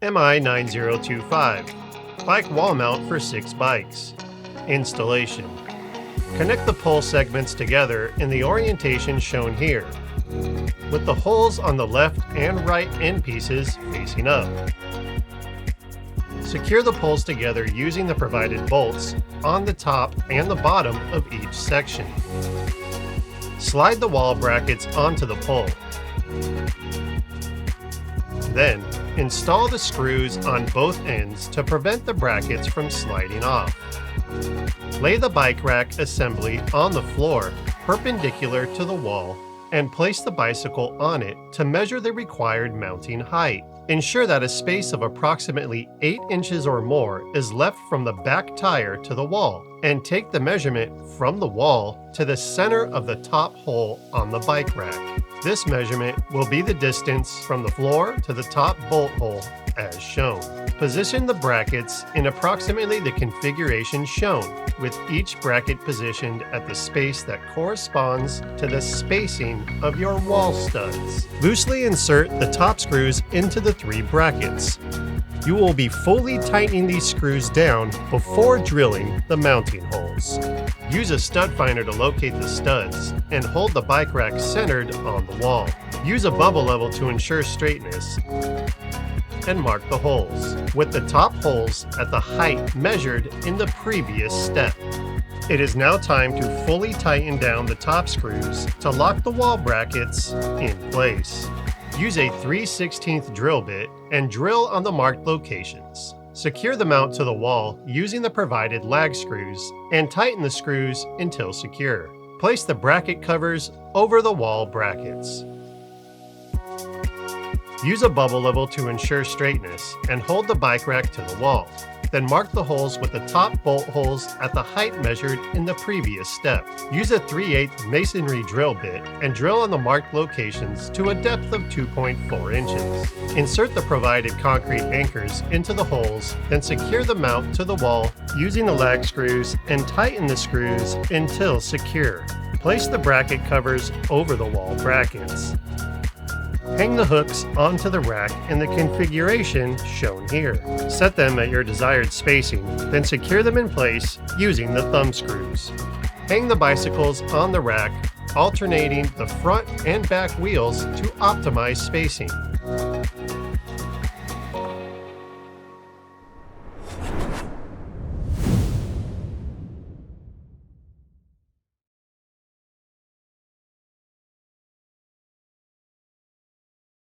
MI-9025 Bike Wall Mount for 6 bikes. Installation. Connect the pole segments together in the orientation shown here, with the holes on the left and right end pieces facing up. Secure the poles together using the provided bolts on the top and the bottom of each section. Slide the wall brackets onto the pole. Then, install the screws on both ends to prevent the brackets from sliding off. Lay the bike rack assembly on the floor, perpendicular to the wall, and place the bicycle on it to measure the required mounting height. Ensure that a space of approximately 8 inches or more is left from the back tire to the wall, and take the measurement from the wall to the center of the top hole on the bike rack. This measurement will be the distance from the floor to the top bolt hole as shown. Position the brackets in approximately the configuration shown, with each bracket positioned at the space that corresponds to the spacing of your wall studs. Loosely insert the top screws into the 3 brackets. You will be fully tightening these screws down before drilling the mounting holes. Use a stud finder to locate the studs and hold the bike rack centered on the wall. Use a bubble level to ensure straightness and mark the holes, with the top holes at the height measured in the previous step. It is now time to fully tighten down the top screws to lock the wall brackets in place. Use a 3/16 drill bit and drill on the marked locations. Secure the mount to the wall using the provided lag screws and tighten the screws until secure. Place the bracket covers over the wall brackets. Use a bubble level to ensure straightness and hold the bike rack to the wall. Then mark the holes with the top bolt holes at the height measured in the previous step. Use a 3/8 masonry drill bit and drill on the marked locations to a depth of 2.4 inches. Insert the provided concrete anchors into the holes, then secure the mount to the wall using the lag screws and tighten the screws until secure. Place the bracket covers over the wall brackets. Hang the hooks onto the rack in the configuration shown here. Set them at your desired spacing, then secure them in place using the thumb screws. Hang the bicycles on the rack, alternating the front and back wheels to optimize spacing.